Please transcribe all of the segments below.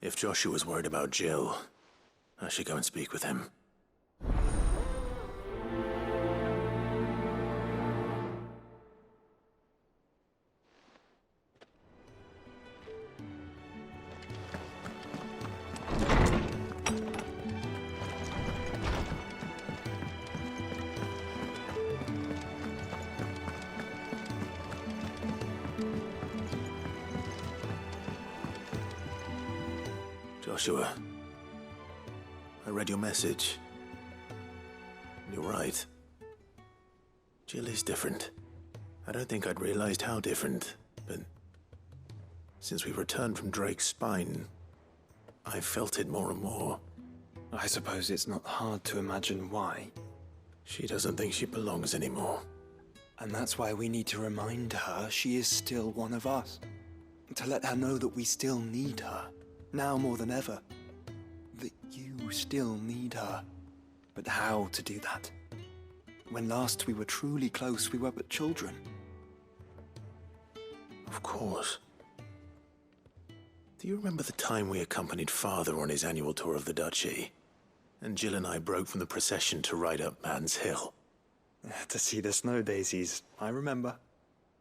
If Joshua's worried about Jill, I should go and speak with him. Joshua, I read your message. You're right. Jill is different. I don't think I'd realized how different, but since we returned from Drake's spine, I've felt it more and more. I suppose it's not hard to imagine why. She doesn't think she belongs anymore. And that's why we need to remind her she is still one of us. To let her know that we still need her. Now more than ever. That you still need her. But how to do that? When last we were truly close, we were but children. Of course. Do you remember the time we accompanied Father on his annual tour of the Duchy? And Jill and I broke from the procession to ride up Man's Hill. To see the snow daisies, I remember.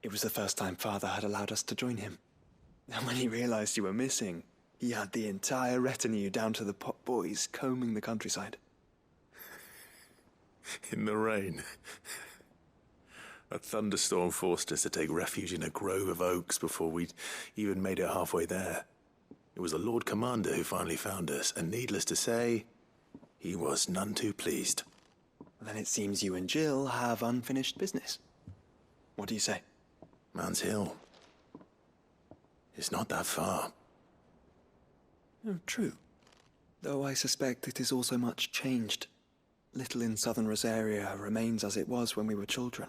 It was the first time Father had allowed us to join him. And when he realized you were missing, he had the entire retinue down to the pot boys combing the countryside. In the rain. A thunderstorm forced us to take refuge in a grove of oaks before we'd even made it halfway there. It was the Lord Commander who finally found us, and needless to say, he was none too pleased. Then it seems you and Jill have unfinished business. What do you say? Man's Hill. It's not that far. Oh, true. Though I suspect it is also much changed. Little in southern Rosaria remains as it was when we were children.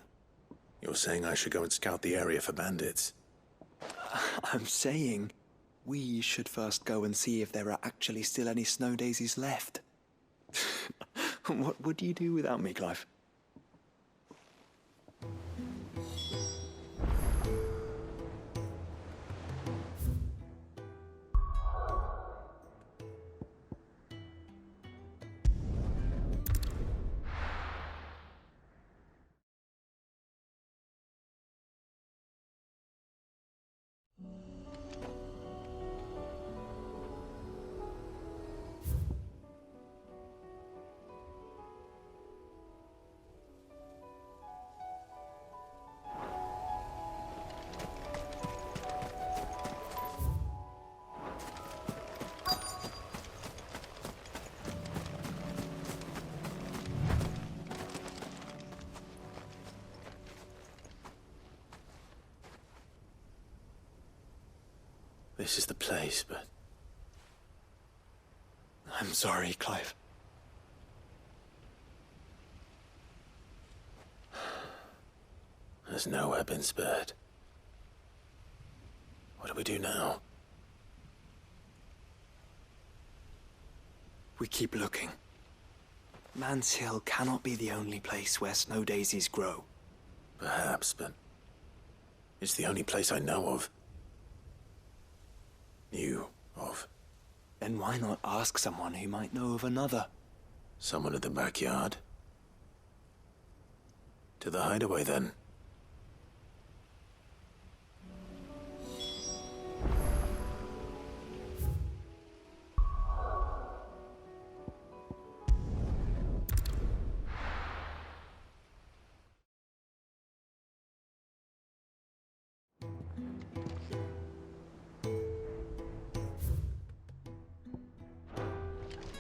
You're saying I should go and scout the area for bandits? I'm saying we should first go and see if there are actually still any snow daisies left. What would you do without me, Clive? This is the place, but... I'm sorry, Clive. Has nowhere been spared. What do we do now? We keep looking. Man's Hill cannot be the only place where snow daisies grow. Perhaps, but... it's the only place I know of. Knew of. Then why not ask someone who might know of another? Someone in the backyard? To the hideaway, then.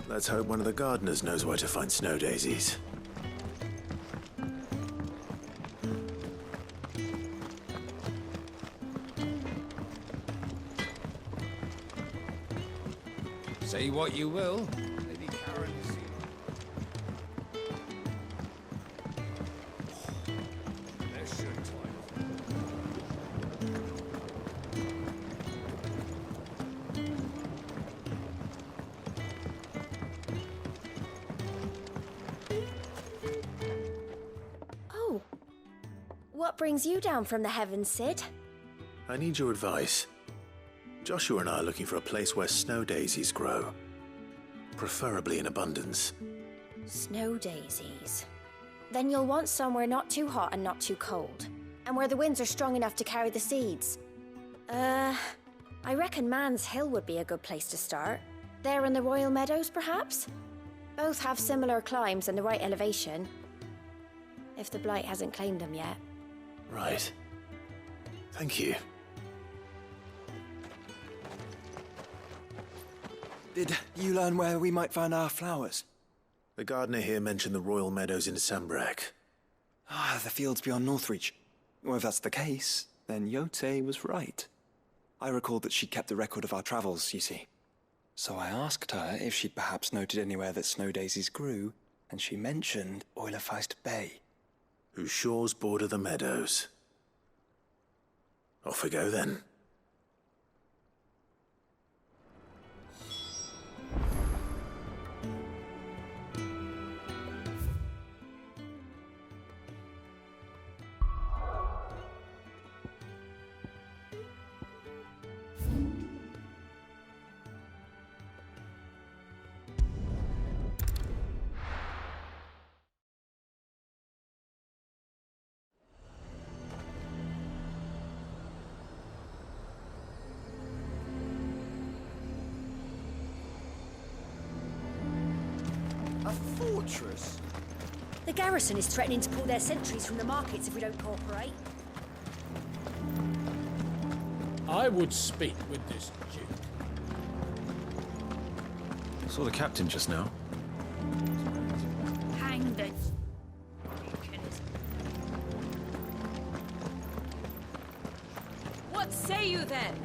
Let's hope one of the gardeners knows where to find snow daisies. Say what you will. Lady Karen There's your time. Oh. What brings you down from the heavens, Sid? I need your advice. Joshua and I are looking for a place where snow daisies grow. Preferably in abundance. Snow daisies. Then you'll want somewhere not too hot and not too cold. And where the winds are strong enough to carry the seeds. I reckon Man's Hill would be a good place to start. There in the Royal Meadows, perhaps? Both have similar climbs and the right elevation. If the Blight hasn't claimed them yet. Right. Thank you. Did you learn where we might find our flowers? The gardener here mentioned the Royal Meadows in Sambrak. Ah, the fields beyond Northreach. Well, if that's the case, then Yote was right. I recalled that she kept a record of our travels, you see. So I asked her if she'd perhaps noted anywhere that snow daisies grew, and she mentioned Oilerfeist Bay. Whose shores border the meadows. Off we go then. A fortress? The garrison is threatening to pull their sentries from the markets if we don't cooperate. I would speak with this Duke. Saw the captain just now. Hang the... What say you then?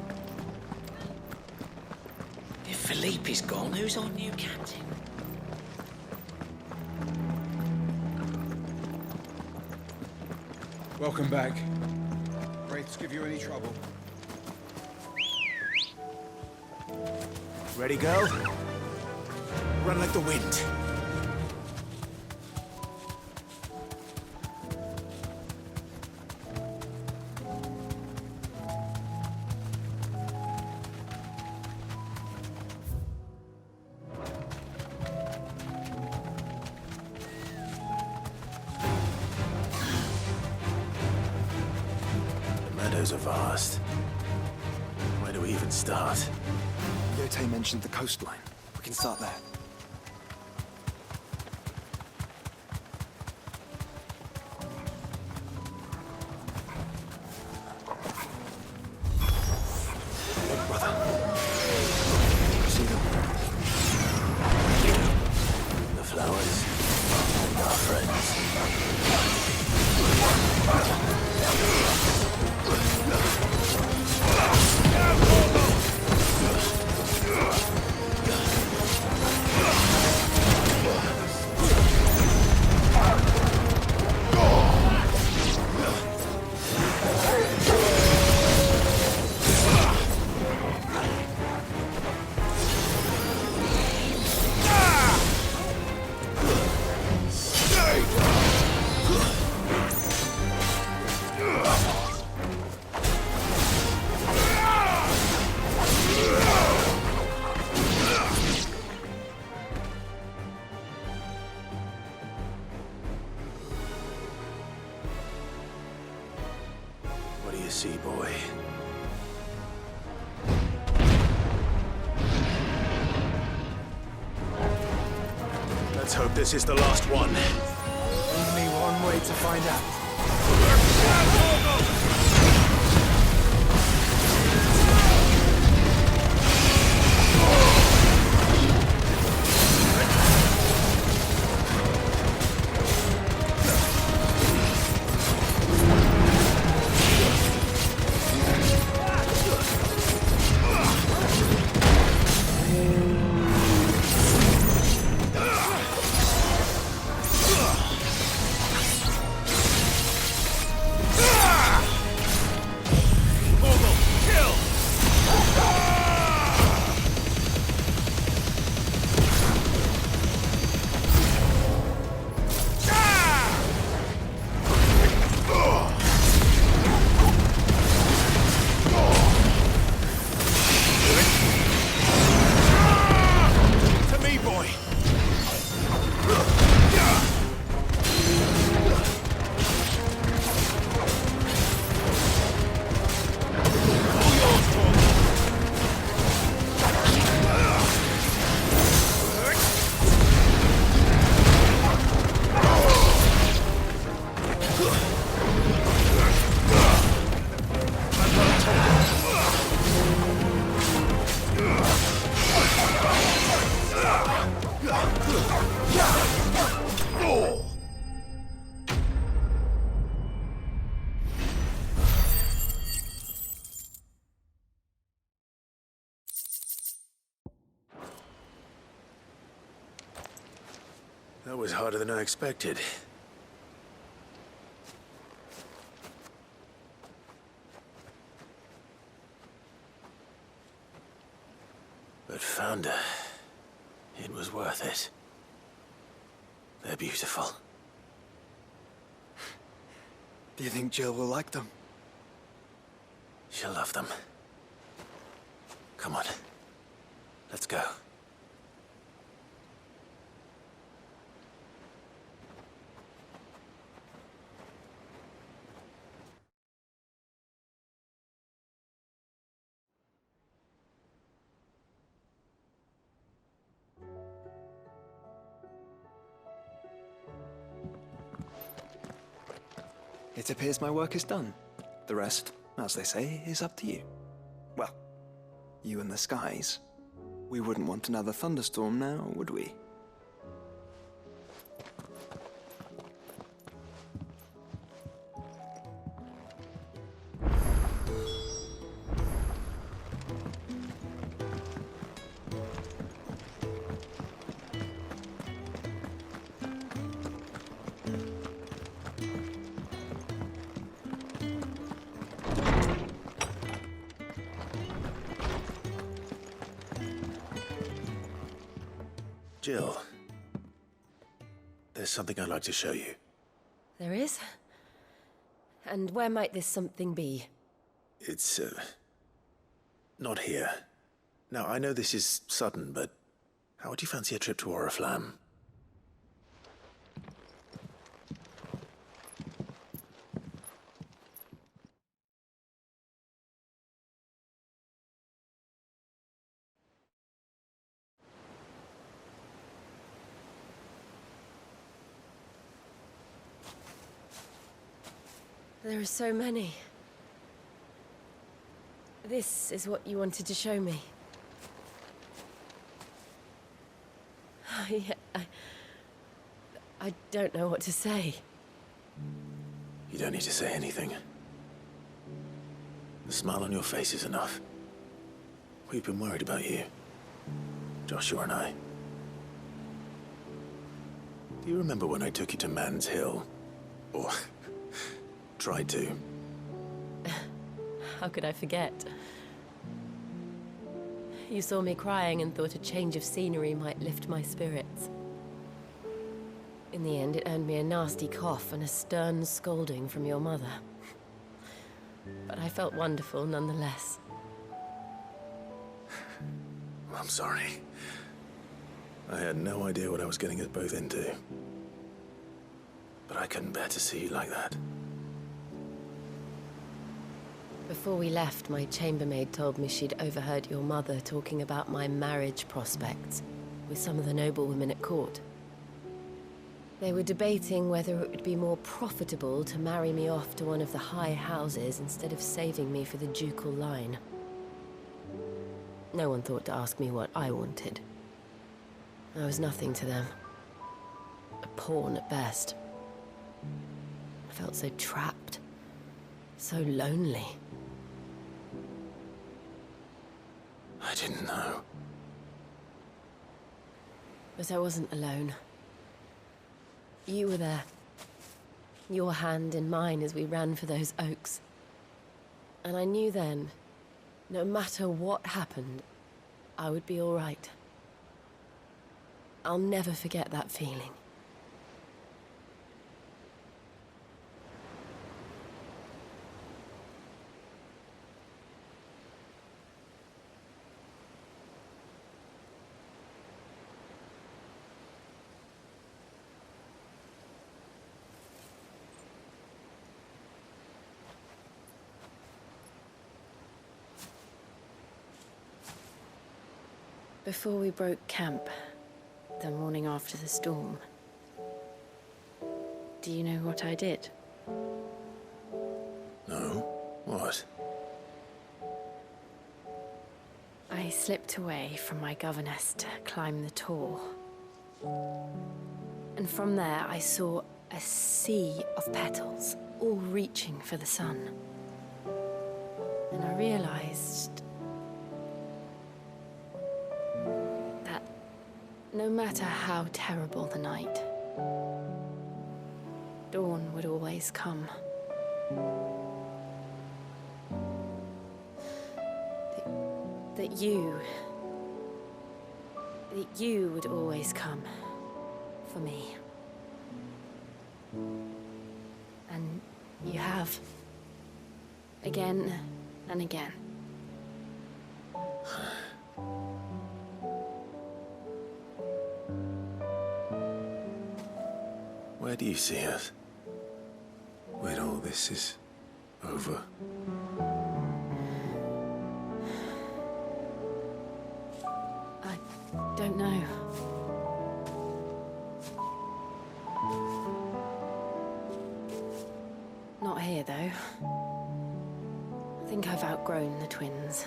If Philippe is gone, who's our new captain? Welcome back. Wraiths give you any trouble? Ready, girl? Run like the wind. The meadows are vast. Where do we even start? Yote mentioned the coastline. We can start there. Look, brother. See them? The flowers and our friends. What do you see, boy? Let's hope this is the last one. Only one way to find out. That was harder than I expected. But found her. It was worth it. They're beautiful. Do you think Jill will like them? She'll love them. Come on. Let's go. It appears my work is done. The rest, as they say, is up to you. Well, you and the skies. We wouldn't want another thunderstorm now, would we? Jill, there's something I'd like to show you. There is? And where might this something be? It's, not here. Now, I know this is sudden, but how would you fancy a trip to Oriflamme? There are so many. This is what you wanted to show me. I don't know what to say. You don't need to say anything. The smile on your face is enough. We've been worried about you. Joshua and I. Do you remember when I took you to Man's Hill? Or tried to? How could I forget? You saw me crying and thought a change of scenery might lift my spirits. In the end, it earned me a nasty cough and a stern scolding from your mother. But I felt wonderful nonetheless. I'm sorry. I had no idea what I was getting us both into. But I couldn't bear to see you like that. Before we left, my chambermaid told me she'd overheard your mother talking about my marriage prospects with some of the noblewomen at court. They were debating whether it would be more profitable to marry me off to one of the high houses instead of saving me for the ducal line. No one thought to ask me what I wanted. I was nothing to them. A pawn at best. I felt so trapped. So lonely. I didn't know. But I wasn't alone. You were there. Your hand in mine as we ran for those oaks. And I knew then, no matter what happened, I would be all right. I'll never forget that feeling. Before we broke camp, the morning after the storm, do you know what I did? No? What? I slipped away from my governess to climb the tor. And from there I saw a sea of petals, all reaching for the sun. And I realized no matter how terrible the night, Dawn would always come. That you would always come for me. And you have. Again and again. Where do you see us? When all this is over? I don't know. Not here, though. I think I've outgrown the twins.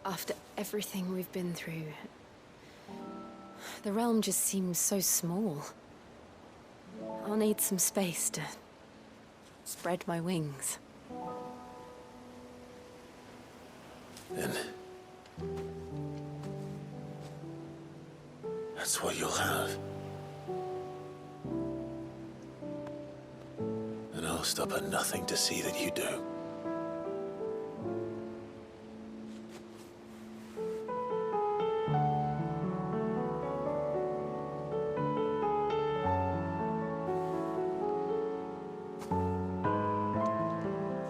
After everything we've been through, the realm just seems so small. I'll need some space to spread my wings. Then that's what you'll have. And I'll stop at nothing to see that you do.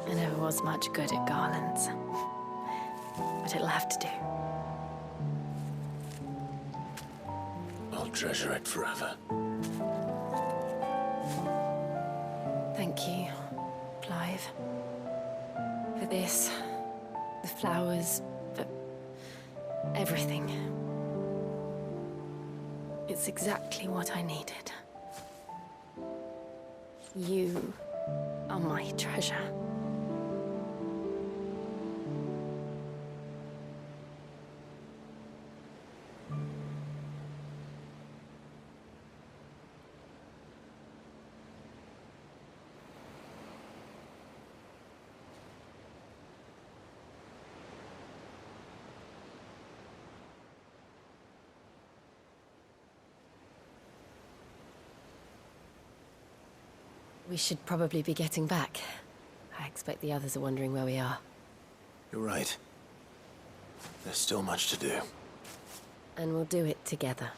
I never was much good at garlands, but it'll have to do. I'll treasure it forever. Thank you, Clive. For this, the flowers, for everything. It's exactly what I needed. You are my treasure. We should probably be getting back. I expect the others are wondering where we are. You're right. There's still much to do. And we'll do it together.